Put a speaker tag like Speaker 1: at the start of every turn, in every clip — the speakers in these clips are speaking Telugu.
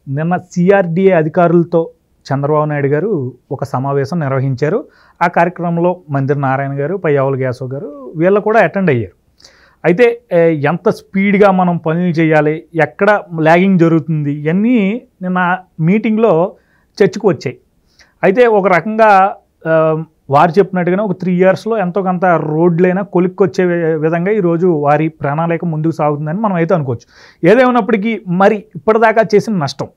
Speaker 1: నిన్న సిఆర్డిఏ అధికారులతో చంద్రబాబు నాయుడు గారు ఒక సమావేశం నిర్వహించారు. ఆ కార్యక్రమంలో మంత్రి నారాయణ గారు, పయ్యావుల కేశవ్ గారు వీళ్ళు కూడా అటెండ్ అయ్యారు. అయితే ఎంత స్పీడ్గా మనం పనులు చేయాలి, ఎక్కడ ల్యాగింగ్ జరుగుతుంది, ఇవన్నీ నిన్న మీటింగ్లో చర్చకు వచ్చాయి. అయితే ఒక రకంగా వారు చెప్పినట్టుగానే ఒక 3 yearsలో ఎంతో కొంత రోడ్లైనా కొలిక్కొచ్చే విధంగా ఈరోజు వారి ప్రణాళిక ముందుకు సాగుతుందని మనం అయితే అనుకోవచ్చు. ఏదేమైనప్పటికీ మరి ఇప్పటిదాకా చేసిన నష్టం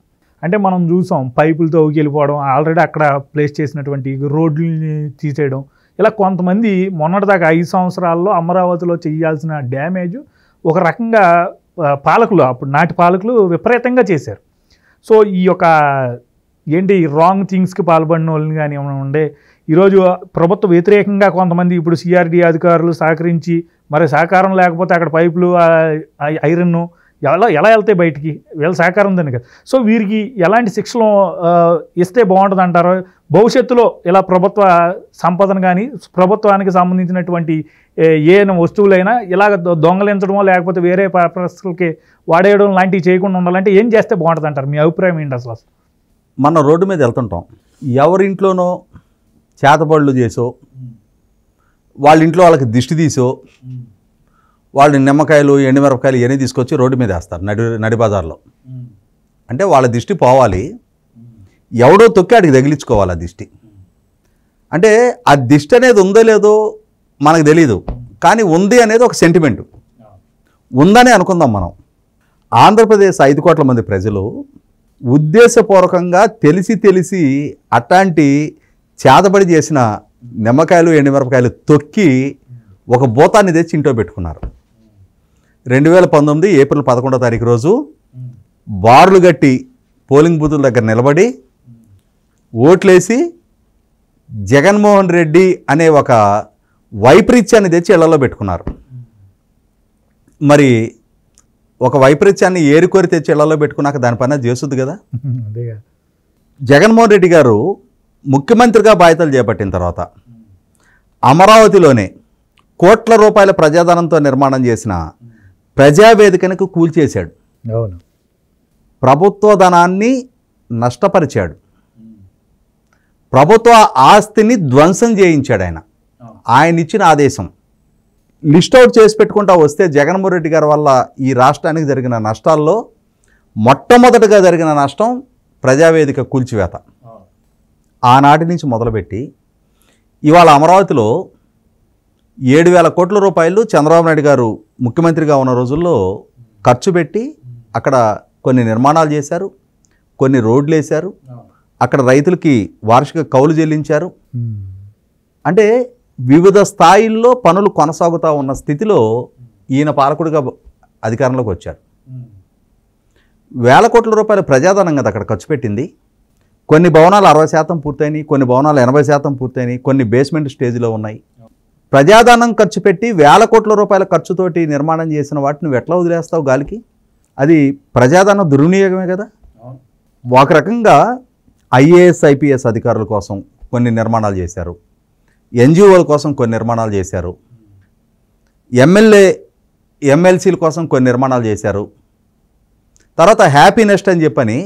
Speaker 1: అంటే మనం చూసాం, పైపులతో వెళ్ళిపోవడం, ఆల్రెడీ అక్కడ ప్లేస్ చేసినటువంటి రోడ్లని తీసేయడం, ఇలా కొంతమంది మొన్నటిదాకా 5 సంవత్సరాల్లో అమరావతిలో చేయాల్సిన డ్యామేజ్ ఒక రకంగా పాలకులు, అప్పుడు నాటి పాలకులు విపరీతంగా చేశారు. సో ఈ యొక్క ఏంటి రాంగ్ థింగ్స్కి పాల్పడిన వాళ్ళని కానీ ఏమైనా ఉండే ఈరోజు ప్రభుత్వ వ్యతిరేకంగా కొంతమంది ఇప్పుడు సిఆర్డీ అధికారులు సహకరించి, మరి సహకారం లేకపోతే అక్కడ పైపులు ఐరన్ ఎలా వెళ్తాయి బయటికి, వీళ్ళ సహకారం ఉందని కదా. సో వీరికి ఎలాంటి శిక్షలు ఇస్తే బాగుంటుంది అంటారు? భవిష్యత్తులో ఇలా ప్రభుత్వ సంపదను కానీ ప్రభుత్వానికి సంబంధించినటువంటి ఏ వస్తువులైనా ఇలాగ దొంగలించడమో లేకపోతే వేరే పర్పస్లకి వాడేయడం లాంటివి చేయకుండా ఉండాలంటే ఏం చేస్తే బాగుంటుంది అంటారు? మీ అభిప్రాయం ఏంటి అసలు?
Speaker 2: మనం రోడ్డు మీద వెళ్తుంటాం, ఎవరింట్లోనో చేతబడులు చేసో, వాళ్ళ ఇంట్లో వాళ్ళకి దిష్టి తీసో, వాళ్ళు నిమ్మకాయలు ఎండుమిరపకాయలు ఇవన్నీ తీసుకొచ్చి రోడ్డు మీద వేస్తారు నడి బజార్లో. అంటే వాళ్ళ దిష్టి పోవాలి, ఎవడో తొక్కి అడిగి తగిలించుకోవాలి ఆ దిష్టి. అంటే ఆ దిష్టి అనేది ఉందో లేదో మనకు తెలీదు, కానీ ఉంది అనేది ఒక సెంటిమెంటు ఉందని అనుకుందాం మనం. ఆంధ్రప్రదేశ్ 5 కోట్ల మంది ప్రజలు ఉద్దేశపూర్వకంగా తెలిసి అట్లాంటి చేతబడి చేసిన నిమ్మకాయలు ఎండుమిరపకాయలు తొక్కి ఒక భూతాన్ని తెచ్చి ఇంట్లో పెట్టుకున్నారు. 2019 ఏప్రిల్ 11వ తారీఖు రోజు బార్లు గట్టి పోలింగ్ బూతుల దగ్గర నిలబడి ఓట్లేసి జగన్మోహన్ రెడ్డి అనే ఒక వైపరీత్యాన్ని తెచ్చి ఇళ్లలో పెట్టుకున్నారు. మరి ఒక వైపరీత్యాన్ని ఏరుకోరి తెచ్చి ఇళ్లలో పెట్టుకున్నాక దానిపైన చేస్తుంది కదా. జగన్మోహన్ రెడ్డి గారు ముఖ్యమంత్రిగా బాధ్యతలు చేపట్టిన తర్వాత అమరావతిలోనే కోట్ల రూపాయల ప్రజాధనంతో నిర్మాణం చేసిన ప్రజావేదికను కూల్చేశాడు. ప్రభుత్వ ధనాన్ని నష్టపరిచాడు, ప్రభుత్వ ఆస్తిని ధ్వంసం చేయించాడు. ఆయన ఇచ్చిన ఆదేశం లిస్ట్ అవుట్ చేసి పెట్టుకుంటా వస్తే జగన్మోహన్ రెడ్డి గారి వల్ల ఈ రాష్ట్రానికి జరిగిన నష్టాల్లో మొట్టమొదటిగా జరిగిన నష్టం ప్రజావేదిక కూల్చివేత. ఆనాటి నుంచి మొదలుపెట్టి ఇవాళ అమరావతిలో 7,000 కోట్ల రూపాయలు చంద్రబాబు నాయుడు గారు ముఖ్యమంత్రిగా ఉన్న రోజుల్లో ఖర్చు పెట్టి అక్కడ కొన్ని నిర్మాణాలు చేశారు, కొన్ని రోడ్లు వేశారు, అక్కడ రైతులకి వార్షిక కౌలు చెల్లించారు. అంటే వివిధ స్థాయిల్లో పనులు కొనసాగుతూ ఉన్న స్థితిలో ఈయన పాలకుడిగా అధికారంలోకి వచ్చారు. 1,000 కోట్ల రూపాయల ప్రజాధనం కదా అక్కడ ఖర్చు పెట్టింది. కొన్ని భవనాలు 60% పూర్తయినాయి, కొన్ని భవనాలు 80% పూర్తయినాయి, కొన్ని బేస్మెంట్ స్టేజ్లో ఉన్నాయి. ప్రజాధనం ఖర్చు పెట్టి 1,000 కోట్ల రూపాయల ఖర్చుతోటి నిర్మాణం చేసిన వాటిని నువ్వు ఎట్లా వదిలేస్తావు గాలికి? అది ప్రజాధనం దుర్వినియోగమే కదా. ఒక రకంగా ఐఏఎస్ ఐపీఎస్ అధికారుల కోసం కొన్ని నిర్మాణాలు చేశారు, ఎన్జిఓల కోసం కొన్ని నిర్మాణాలు చేశారు, ఎమ్మెల్సీల కోసం కొన్ని నిర్మాణాలు చేశారు. తర్వాత హ్యాపీనెస్ట్ అని చెప్పని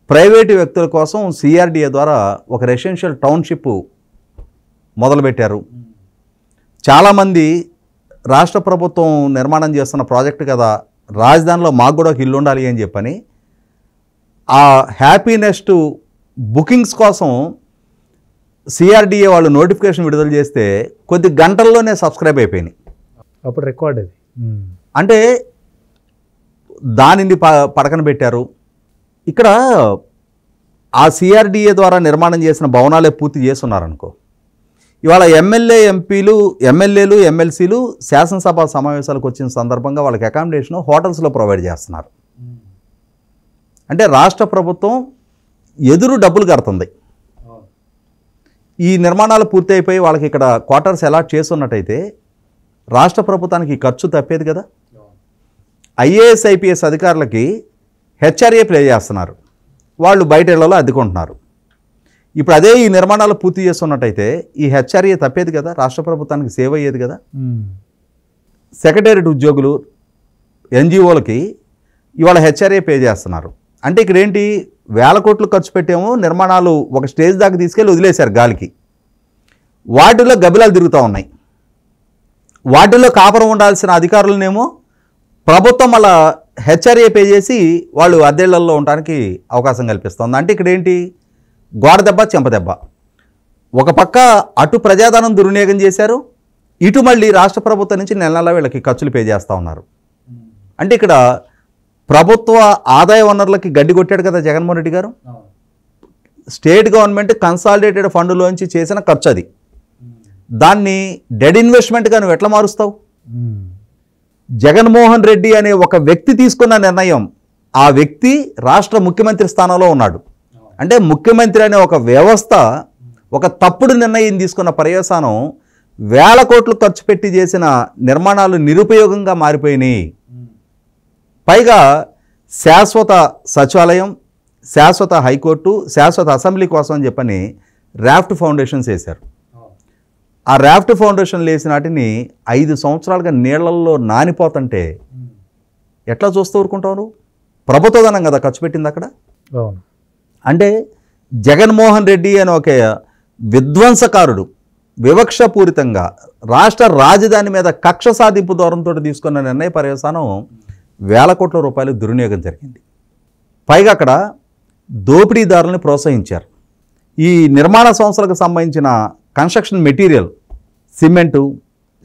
Speaker 2: ప్రైవేటు వ్యక్తుల కోసం సిఆర్డిఏ ద్వారా ఒక రెసిడెన్షియల్ టౌన్షిప్ మొదలుపెట్టారు. చాలామంది రాష్ట్ర ప్రభుత్వం నిర్మాణం చేస్తున్న ప్రాజెక్టు కదా, రాజధానిలో మాకు కూడా ఒక ఇల్లు ఉండాలి అని చెప్పని ఆ హ్యాపీనెస్ట్ బుకింగ్స్ కోసం సిఆర్డిఏ వాళ్ళు నోటిఫికేషన్ విడుదల చేస్తే కొద్ది గంటల్లోనే సబ్స్క్రైబ్ అయిపోయినాయి.
Speaker 1: అప్పుడు రికార్డ్ అది.
Speaker 2: అంటే దానిని పడకన పెట్టారు. ఇక్కడ ఆ సిఆర్డిఏ ద్వారా నిర్మాణం చేసిన భవనాలే పూర్తి చేస్తున్నారనుకో, ఇవాళ ఎమ్మెల్యేలు ఎమ్మెల్సీలు శాసనసభ సమావేశాలకు వచ్చిన సందర్భంగా వాళ్ళకి అకామిడేషన్ హోటల్స్లో ప్రొవైడ్ చేస్తున్నారు. అంటే రాష్ట్ర ప్రభుత్వం ఎదురు డబ్బులు కడుతుంది. ఈ నిర్మాణాలు పూర్తి అయిపోయి వాళ్ళకి ఇక్కడ క్వార్టర్స్ అలాట్ చేస్తున్నట్టయితే రాష్ట్ర ప్రభుత్వానికి ఖర్చు తప్పేది కదా. ఐఏఎస్ ఐపీఎస్ అధికారులకి హెచ్ఆర్ఏ ప్లే చేస్తున్నారు, వాళ్ళు బయట ఇళ్లలో అద్దెకుంటున్నారు. ఇప్పుడు అదే ఈ నిర్మాణాలు పూర్తి చేస్తున్నట్టయితే ఈ హెచ్ఆర్ఏ తప్పేది కదా, రాష్ట్ర ప్రభుత్వానికి సేవ్ అయ్యేది కదా. సెక్రటేరియట్ ఉద్యోగులు ఎన్జిఓలకి ఇవాళ హెచ్ఆర్ఏ పే చేస్తున్నారు. అంటే ఇక్కడ ఏంటి, వేల కోట్లు ఖర్చు పెట్టాము, నిర్మాణాలు ఒక స్టేజ్ దాకా తీసుకెళ్ళి వదిలేశారు గాలికి. వాటిలో గబిలాలు తిరుగుతూ ఉన్నాయి. వాటిల్లో కాపురం ఉండాల్సిన అధికారులనేమో ప్రభుత్వం మళ్ళా హెచ్ఆర్ఏ పే చేసి వాళ్ళు అద్దెళ్లలో ఉండడానికి అవకాశం కల్పిస్తుంది. అంటే ఇక్కడ ఏంటి, గోడ దెబ్బ చెంప దెబ్బ. ఒక పక్క అటు ప్రజాధనం దుర్వినియోగం చేశారు, ఇటు మళ్ళీ రాష్ట్ర ప్రభుత్వం నుంచి నెల నెల వీళ్ళకి ఖర్చులు పే చేస్తూ ఉన్నారు. అంటే ఇక్కడ ప్రభుత్వ ఆదాయ వనరులకి గడ్డి కొట్టాడు కదా జగన్మోహన్ రెడ్డి గారు. స్టేట్ గవర్నమెంట్ కన్సాలిడేటెడ్ ఫండ్లోంచి చేసిన ఖర్చు అది. దాన్ని డెడ్ ఇన్వెస్ట్మెంట్గా నువ్వు ఎట్లా మారుస్తావు? జగన్మోహన్ రెడ్డి అనే ఒక వ్యక్తి తీసుకున్న నిర్ణయం, ఆ వ్యక్తి రాష్ట్ర ముఖ్యమంత్రి స్థానంలో ఉన్నాడు. అంటే ముఖ్యమంత్రి అనే ఒక వ్యవస్థ ఒక తప్పుడు నిర్ణయం తీసుకున్న పర్యవసానం వేల కోట్లు ఖర్చు పెట్టి చేసిన నిర్మాణాలు నిరుపయోగంగా మారిపోయినాయి. పైగా శాశ్వత సచివాలయం, శాశ్వత హైకోర్టు, శాశ్వత అసెంబ్లీ కోసం అని చెప్పని రాఫ్ట్ ఫౌండేషన్స్ వేశారు. ఆ రాఫ్ట్ ఫౌండేషన్లు వేసిన వాటిని 5 సంవత్సరాలుగా నీళ్లలో నానిపోతుంటే ఎట్లా చూస్తూ ఊరుకుంటావు? ప్రభుత్వ ధనం కదా ఖర్చు పెట్టింది అక్కడ. అంటే జగన్మోహన్ రెడ్డి అని ఒక విధ్వంసకారుడు వివక్షపూరితంగా రాష్ట్ర రాజధాని మీద కక్ష సాధింపు దూరంతో తీసుకున్న నిర్ణయ పర్యవసానం వేల కోట్ల రూపాయలు దుర్వినియోగం జరిగింది. పైగా అక్కడ దోపిడీదారులను ప్రోత్సహించారు. ఈ నిర్మాణ సంస్థలకు సంబంధించిన కన్స్ట్రక్షన్ మెటీరియల్, సిమెంటు,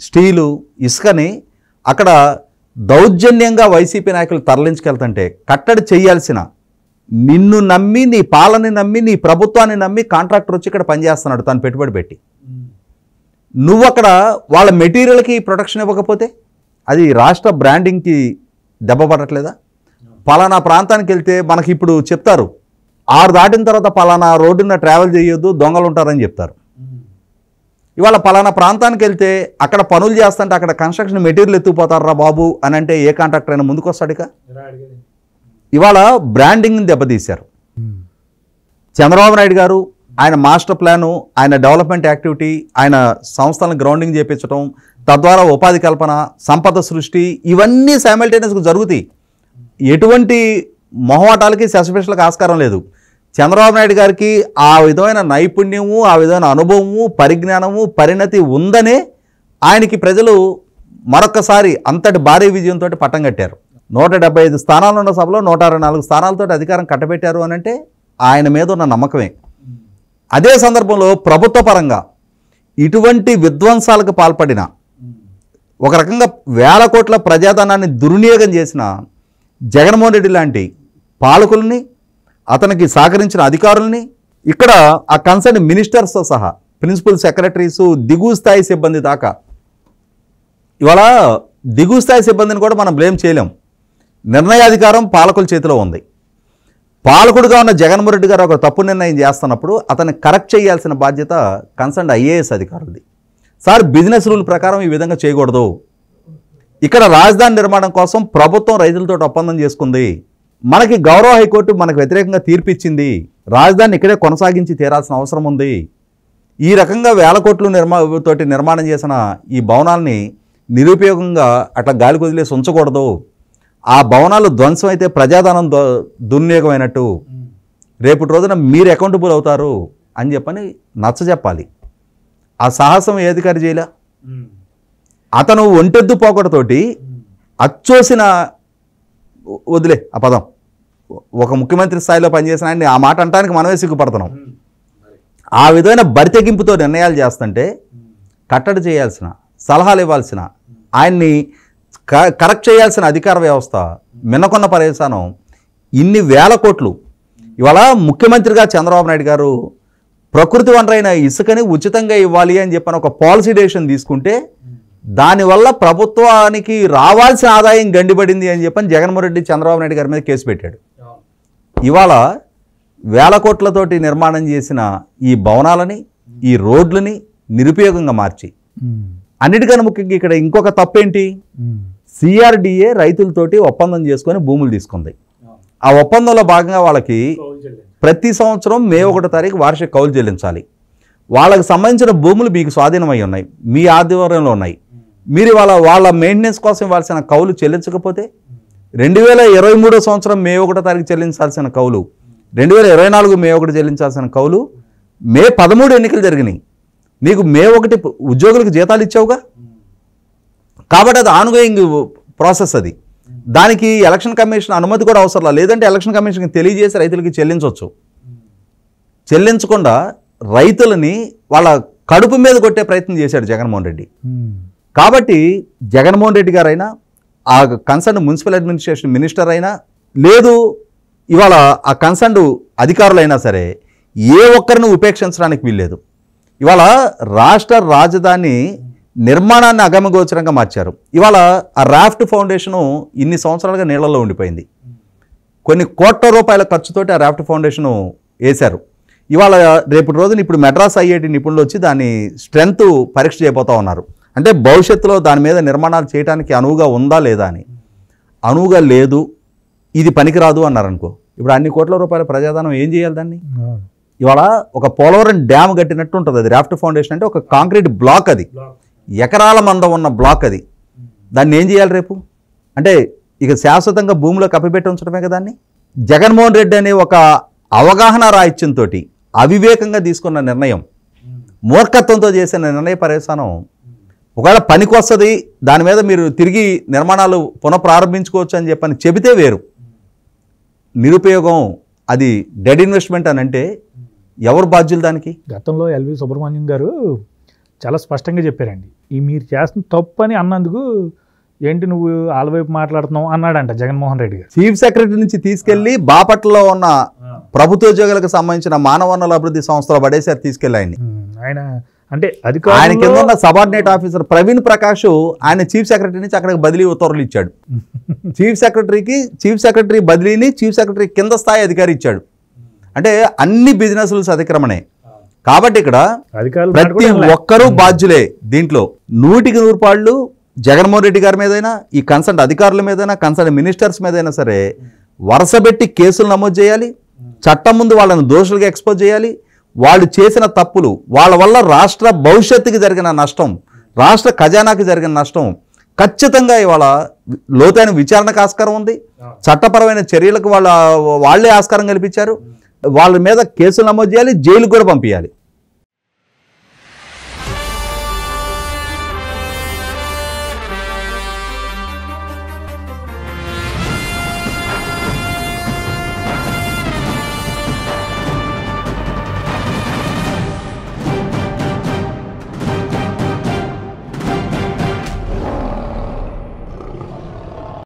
Speaker 2: స్టీలు, ఇసుకని అక్కడ దౌర్జన్యంగా వైసీపీ నాయకులు తరలించుకెళ్తుంటే కట్టడి చేయాల్సిన, నిన్ను నమ్మి, నీ పాలనని నమ్మి, నీ ప్రభుత్వాన్ని నమ్మి కాంట్రాక్టర్ వచ్చి ఇక్కడ పనిచేస్తున్నాడు తను పెట్టుబడి పెట్టి. నువ్వు అక్కడ వాళ్ళ మెటీరియల్కి ప్రొటెక్షన్ ఇవ్వకపోతే అది రాష్ట్ర బ్రాండింగ్కి దెబ్బ పడట్లేదా? పలానా ప్రాంతానికి వెళ్తే మనకి ఇప్పుడు చెప్తారు, 6 దాటిన తర్వాత పలానా రోడ్డున ట్రావెల్ చేయొద్దు, దొంగలు ఉంటారని చెప్తారు. ఇవాళ పలానా ప్రాంతానికి వెళ్తే అక్కడ పనులు చేస్తుంటే అక్కడ కన్స్ట్రక్షన్ మెటీరియల్ ఎత్తుకుపోతారా బాబు అని అంటే ఏ కాంట్రాక్టర్ అయినా ముందుకు వస్తాడు? ఇక ఇవాళ బ్రాండింగ్ని దెబ్బతీశారు. చంద్రబాబు నాయుడు గారు ఆయన మాస్టర్ ప్లాను, ఆయన డెవలప్మెంట్ యాక్టివిటీ, ఆయన సంస్థలను గ్రౌండింగ్ చేయించడం, తద్వారా ఉపాధి కల్పన, సంపద సృష్టి, ఇవన్నీ సైమల్టేనియస్గా జరుగుతాయి. ఎటువంటి మొహమాటాలకి సస్పెషన్లకు ఆస్కారం లేదు. చంద్రబాబు నాయుడు గారికి ఆ విధమైన నైపుణ్యము, ఆ విధమైన అనుభవము, పరిజ్ఞానము, పరిణతి ఉందనే ఆయనకి ప్రజలు మరొకసారి అంతటి భారీ విజయంతో పట్టం కట్టారు. 175 స్థానాలు ఉన్న సభలో 164 స్థానాలతో అధికారం కట్టబెట్టారు అని అంటే ఆయన మీద ఉన్న నమ్మకమే. అదే సందర్భంలో ప్రభుత్వ పరంగా ఇటువంటి విధ్వంసాలకు పాల్పడిన, ఒక రకంగా వేల కోట్ల ప్రజాధనాన్ని దుర్వినియోగం చేసిన జగన్మోహన్ రెడ్డి లాంటి పాలకుల్ని, అతనికి సహకరించిన అధికారుల్ని, ఇక్కడ ఆ కన్సర్న్ మినిస్టర్స్తో సహా ప్రిన్సిపల్ సెక్రటరీసు, దిగువ స్థాయి సిబ్బంది దాకా, ఇవాళ దిగువ స్థాయి సిబ్బందిని కూడా మనం బ్లేమ్ చేయలేం. నిర్ణయాధికారం పాలకుల చేతిలో ఉంది. పాలకుడుగా ఉన్న జగన్మోహన్ రెడ్డి గారు ఒక తప్పు నిర్ణయం చేస్తున్నప్పుడు అతన్ని కరెక్ట్ చేయాల్సిన బాధ్యత కన్సర్న్ ఐఏఎస్ అధికారులది. సార్, బిజినెస్ రూల్ ప్రకారం ఈ విధంగా చేయకూడదు. ఇక్కడ రాజధాని నిర్మాణం కోసం ప్రభుత్వం రైతులతో ఒప్పందం చేసుకుంది. మనకి గౌరవ హైకోర్టు మనకు వ్యతిరేకంగా తీర్పు ఇచ్చింది. రాజధాని ఇక్కడే కొనసాగించి తీరాల్సిన అవసరం ఉంది. ఈ రకంగా వేల కోట్లు తోటి నిర్మాణం చేసిన ఈ భవనాల్ని నిరుపయోగంగా అట్లా గాలికి వదిలేసి ఉంచకూడదు. ఆ భవనాలు ధ్వంసం అయితే ప్రజాధనం దుర్వినియోగమైనట్టు, రేపటి రోజున మీరు అకౌంటబుల్ అవుతారు అని చెప్పని నచ్చజెప్పాలి. ఆ సాహసం ఏ అధికారి చేయలే. అతను ఒంటెద్దు పోకడతోటి అచ్చోసిన, వదిలే ఆ పదం, ఒక ముఖ్యమంత్రి స్థాయిలో పనిచేసిన ఆయన్ని ఆ మాట అనడానికి మనమే సిగ్గుపడుతున్నాం. ఆ విధమైన బరితెగింపుతో నిర్ణయాలు చేస్తుంటే కట్టడి చేయాల్సిన, సలహాలు ఇవ్వాల్సిన, ఆయన్ని కరెక్ట్ చేయాల్సిన అధికార వ్యవస్థ మిన్నకొన్న పర్యవసానం ఇన్ని వేల కోట్లు. ఇవాళ ముఖ్యమంత్రిగా చంద్రబాబు నాయుడు గారు ప్రకృతి వనరైన ఇసుకని ఉచితంగా ఇవ్వాలి అని చెప్పని ఒక పాలసీ డెసిషన్ తీసుకుంటే దానివల్ల ప్రభుత్వానికి రావాల్సిన ఆదాయం గండిపడింది అని చెప్పని జగన్మోహన్ రెడ్డి చంద్రబాబు నాయుడు గారి మీద కేసు పెట్టాడు. ఇవాళ వేల కోట్లతోటి నిర్మాణం చేసిన ఈ భవనాలని, ఈ రోడ్లని నిరుపయోగంగా మార్చి, అన్నిటికన్నా ముఖ్యంగా ఇక్కడ ఇంకొక తప్పేంటి, సిఆర్డిఏ రైతులతోటి ఒప్పందం చేసుకొని భూములు తీసుకుంది. ఆ ఒప్పందంలో భాగంగా వాళ్ళకి ప్రతి సంవత్సరం మే 1వ తారీఖు వార్షిక కౌలు చెల్లించాలి. వాళ్ళకి సంబంధించిన భూములు మీకు స్వాధీనమై ఉన్నాయి, మీ ఆధ్వర్యంలో ఉన్నాయి. మీరు వాళ్ళ మెయింటెనెన్స్ కోసం ఇవ్వాల్సిన కౌలు చెల్లించకపోతే 2023 సంవత్సరం మే 1వ తారీఖు చెల్లించాల్సిన కౌలు 2024 మే 1 చెల్లించాల్సిన కౌలు మే 13 ఎన్నికలు జరిగినాయి. నీకు మే 1 ఉద్యోగులకు జీతాలు ఇచ్చావుగా, కాబట్టి అది ఆన్గోయింగ్ ప్రాసెస్. అది దానికి ఎలక్షన్ కమిషన్ అనుమతి కూడా అవసరం లేదంటే ఎలక్షన్ కమిషన్కి తెలియజేసి రైతులకి చెల్లించవచ్చు. చెల్లించకుండా రైతులని వాళ్ళ కడుపు మీద కొట్టే ప్రయత్నం చేశాడు జగన్మోహన్ రెడ్డి. కాబట్టి జగన్మోహన్ రెడ్డి గారైనా ఆ కన్సర్న్ మున్సిపల్ అడ్మినిస్ట్రేషన్ మినిస్టర్ అయినా లేదు ఇవాళ ఆ కన్సర్న్ అధికారులైనా సరే ఏ ఒక్కరిని ఉపేక్షించడానికి వీల్లేదు. ఇవాళ రాష్ట్ర రాజధాని నిర్మాణాన్ని అగమగోచరంగా మార్చారు. ఇవాళ ఆ రాఫ్ట్ ఫౌండేషను ఇన్ని సంవత్సరాలుగా నీళ్లలో ఉండిపోయింది. కొన్ని కోట్ల రూపాయల ఖర్చుతోటి ఆ రాఫ్ట్ ఫౌండేషను వేశారు. ఇవాళ రేపటి రోజున ఇప్పుడు మెడ్రాస్ ఐఐటి నిపుణులు వచ్చి దాని స్ట్రెంగ్త్ పరీక్ష చేయబోతూ ఉన్నారు. అంటే భవిష్యత్తులో దాని మీద నిర్మాణాలు చేయడానికి అనువుగా ఉందా లేదా అని. అనువుగా లేదు, ఇది పనికిరాదు అన్నారనుకో, ఇప్పుడు అన్ని కోట్ల రూపాయల ప్రజాధనం ఏం చేయాలి దాన్ని? ఇవాళ ఒక పోలవరం డ్యామ్ కట్టినట్టు ఉంటుంది. అది రాఫ్ట్ ఫౌండేషన్ అంటే ఒక కాంక్రీట్ బ్లాక్, అది ఎకరాల మందం ఉన్న బ్లాక్. అది దాన్ని ఏం చేయాలి రేపు? అంటే ఇక శాశ్వతంగా భూమిలో కప్పిపెట్టి ఉంచడమే కదా దాన్ని. జగన్మోహన్ రెడ్డి అనే ఒక అవగాహన రాహిత్యంతో అవివేకంగా తీసుకున్న నిర్ణయం, మూర్ఖత్వంతో చేసిన నిర్ణయ పర్యవసానం ఒకవేళ పనికి వస్తుంది, దాని మీద మీరు తిరిగి నిర్మాణాలు పునఃప్రారంభించుకోవచ్చు అని చెప్పని చెబితే వేరు. నిరుపయోగం, అది డెడ్ ఇన్వెస్ట్మెంట్ అని అంటే ఎవరు బాధ్యులు దానికి?
Speaker 1: గతంలో ఎల్వి సుబ్రహ్మణ్యం గారు చాలా స్పష్టంగా చెప్పారండి, ఈ మీరు చేస్తున్న తప్పు అని అన్నందుకు ఏంటి నువ్వు ఆలవైపు మాట్లాడుతున్నావు అన్నాడంట జగన్మోహన్ రెడ్డి గారు.
Speaker 2: చీఫ్ సెక్రటరీ నుంచి తీసుకెళ్లి బాపట్లలో ఉన్న ప్రభుత్వోద్యోగులకు సంబంధించిన మానవ వనరుల అభివృద్ధి సంస్థలో పడేసారు తీసుకెళ్ళి ఆయన్ని.
Speaker 1: ఆయన అంటే
Speaker 2: ఆయన కింద ఉన్న సబార్డినేట్ ఆఫీసర్ ప్రవీణ్ ప్రకాష్ ఆయన చీఫ్ సెక్రటరీ నుంచి అక్కడికి బదిలీ ఉత్తర్వులు ఇచ్చాడు. చీఫ్ సెక్రటరీ బదిలీని చీఫ్ సెక్రటరీ కింద స్థాయి అధికారి ఇచ్చాడు. అంటే అన్ని బిజినెస్లు అతిక్రమణే. కాబట్టి ఇక్కడ ప్రతి ఒక్కరూ బాధ్యులే. దీంట్లో 100% జగన్మోహన్ రెడ్డి గారి మీదైనా, ఈ కన్సర్న్ అధికారుల మీదైనా, కన్సర్న్ మినిస్టర్స్ మీదైనా సరే వరుసబెట్టి కేసులు నమోదు చేయాలి. చట్టం ముందు వాళ్ళని దోషులుగా ఎక్స్పోజ్ చేయాలి. వాళ్ళు చేసిన తప్పులు, వాళ్ళ వల్ల రాష్ట్ర భవిష్యత్తుకి జరిగిన నష్టం, రాష్ట్ర ఖజానాకి జరిగిన నష్టం ఖచ్చితంగా ఇవాళ లోతైన విచారణకు ఆస్కారం ఉంది. చట్టపరమైన చర్యలకు వాళ్ళే ఆస్కారం కల్పించారు. వాళ్ళ మీద కేసులు నమోదు చేయాలి, జైలుకు కూడా పంపించాలి.